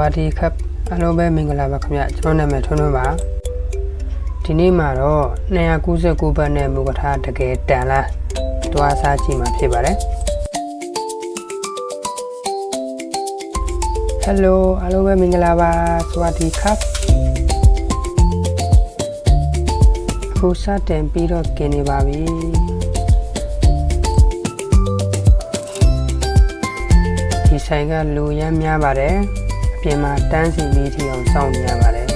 วัสดีครับအားလုံးပဲမင်္ဂလာပါခင်ဗျကျွန်တော်နာမည်ထွန်းထွန်းပါဒီနေ့မှာတော့299ဘတ်နဲ့မူကထားတကယ်တန်လားတွားစားကြည့်မှာဖြစ်ပါတယ် Hello အားလုံးပဲမင်္ဂလာပါสวัสดีครับအခုစတင်ပြီးတော့กินနေပါပြီဒီဆိုင်ကလူရမ်းများပါတယ်အပြင်မှာတန်းစီပြီးထီအောင်စောင့်နေရပါတယ်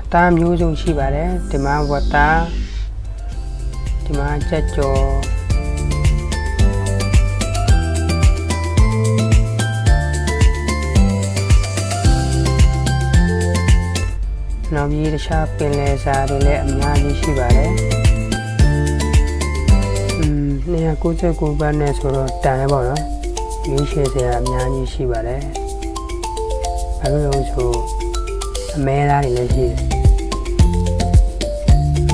အသားမျိုးစုံရှိပါတယ်ဒီမှာဝတ်သားဒီမှာကြက်ကြော်နောက်ပြီးတခြားပင်လယ်စာတွေလည်းအများကြီးရှိပါတယ်299ဘတ်နဲ့ဆိုတော့တန်ရပါတော့ရွေးချယ်စရာအများကြီးရှိပါတယ်ဘာလို့လဲဆိုအမဲသားတွေလည်းရှိတယ်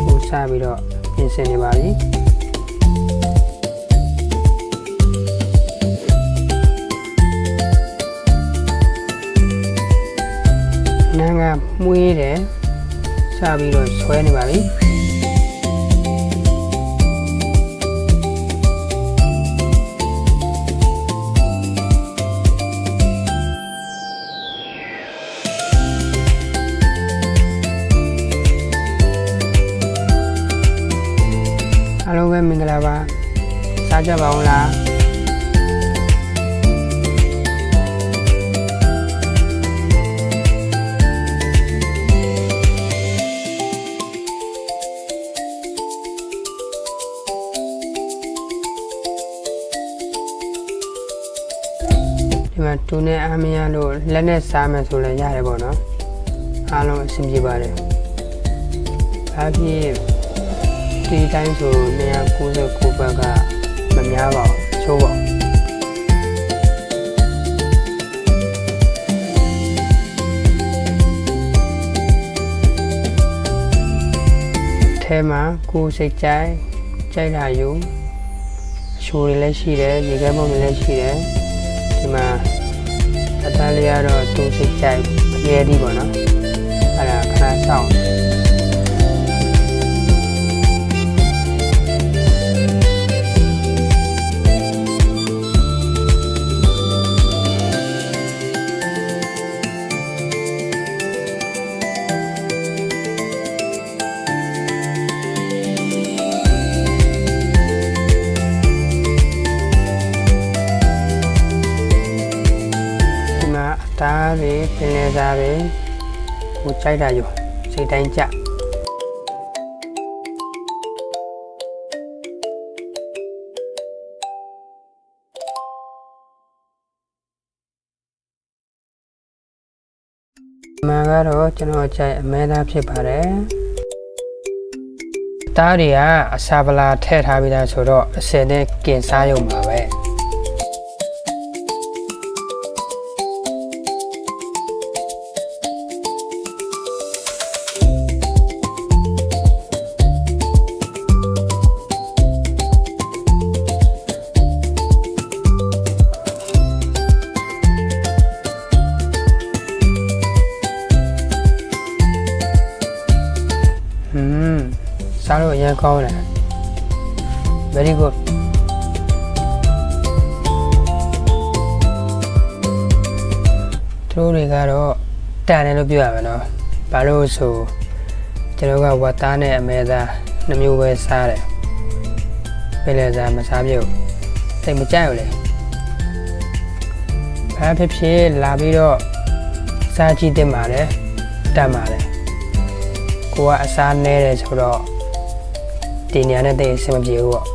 ဟိုစပြီးတော့ပြင်ဆင်နေပါပြီနာငါမွေးတယ်စပြီးတော့ဆွဲနေပါပြီအားလုံးပဲမင်္ဂလာပါစားကြပါဦးလားဒီမှာတူနဲ့အားမရလို့လက်နဲ့စားမယ်ဆိုလည်းရတယ်ပေါ့နော်အားလုံးအဆင်ပြေပါတယ်ဘာဖြစ်ဒီတိုင်းဆို299ဘတ်ကမများပါဘူးချိုးပါထဲမှာကိုယ်စိတ်ကြိုက်တာယူအချိုတွေလည်းရှိတယ်ရေခဲပုံတွေလည်းရှိတယ်ဒီမှာအသားလေးကတော့သူ့စိတ်ကြိုက်အရေးကြီးပေါ့နော်အဲ့ဒါခဏစောင့်သားတွေပင်လယ်စာတွေကိုကြိုက်တာယူစိတ်တိုင်းကြမှာကတော့ကျွန်တော်ကြိုက်အမဲသားဖြစ်ပါတယ်သားတွေကအစာပလာထည့်ထားပြီးသားဆိုတော့အစင်နဲ့กินစားရုံပါပဲစားလို့အရင်ကောင်းတယ် very good သူတို့တွေကတော့တန်တယ်လို့ပြောရမယ်နော်ဘာလို့ဆိုကျွန်တော်ကဝတ်သားနဲ့အမဲသား2မျိုးပဲစားတယ်ပင်လယ်စာမစားပြည့်ဘူးတိတ်မကြိုက်ဘူးလေဘာဖြစ်ဖြစ်လာပြီးတော့စားကြည့်တင်ပါလေတတ်ပါလေကိုကအစားနဲတယ်ဆိုတော့ဒီနေရာနဲ့တိတ်အဆင်မပြေဘူးပေါ့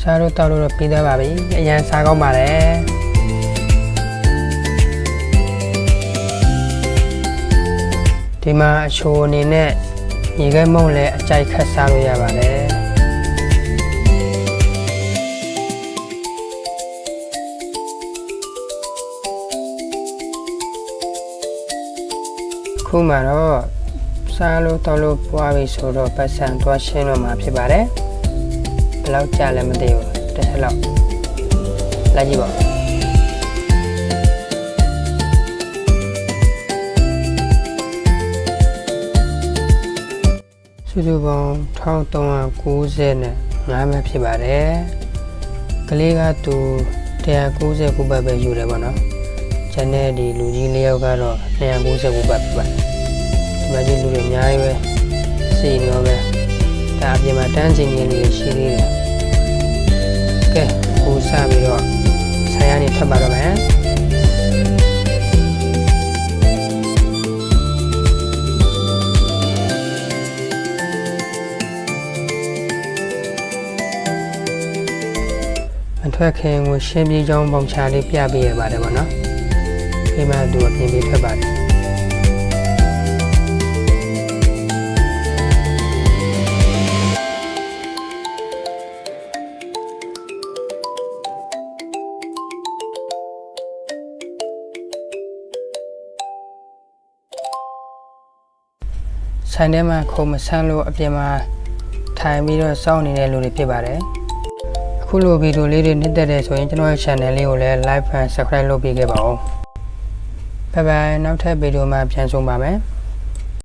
စားလို့တောက်လို့တော့ပြီးသားပါပြီအရင်စားကောင်းပါတယ်ဒီမှာအချိုအနေနဲ့ရေခဲမုံလည်းအကြိုက်ခတ်စားလို့ရပါတယ်ခုမှတော့စားလို့တောက်လို့ပွားပြီဆိုတော့ပတ်စံသွားရှင်းတော့မှာဖြစ်ပါတယ်ဘယ်လောက်ကြာလဲမသိဘူးတစ်ထက်လောက်လိုက်ကြည့်ပါစုစုပေါင်း1390နဲ့5မှတ်ဖြစ်ပါတယ်ကလေးကသူ199ဘတ်ပဲယူတယ်ပေါ့နော်ကျန်တဲ့ဒီလူကြီး၄ယောက်ကတော့299ဘတ်ဖြစ်ပါတယ်ဒီမှာကြီးလူတွေအများကြီးပဲစီနေပဲဒါအပြင်မှာတန်းချင်ကြီးလေးရှိသေးတယ်ကဲကိုစပြီးတော့ဆိုင်ရနေထွက်ပါတော့မယ်မထွက်ခင်ကိုရှင်းပြေးကြောင်းပုံချလေးပြပေးရပါတယ်ဗောနော်ဒီမှာသူအပြင်ပြေးထွက်ပါတယ်ဆိုင်ထဲမှာခုံမဆန်းလို့အပြင်မှာထိုင်ပြီးတော့စောင့်နေတဲ့လူတွေဖြစ်ပါတယ်အခုလိုဗီဒီယိုလေးတွေနှစ်သက်တယ်ဆိုရင်ကျွန်တော်ရဲ့ channel လေးကိုလည်း like and subscribe လုပ်ပေးခဲ့ပါဦးဘိုင်ဘိုင်နောက်ထပ်ဗီဒီယိုမှာပြန်ဆုံပါမယ်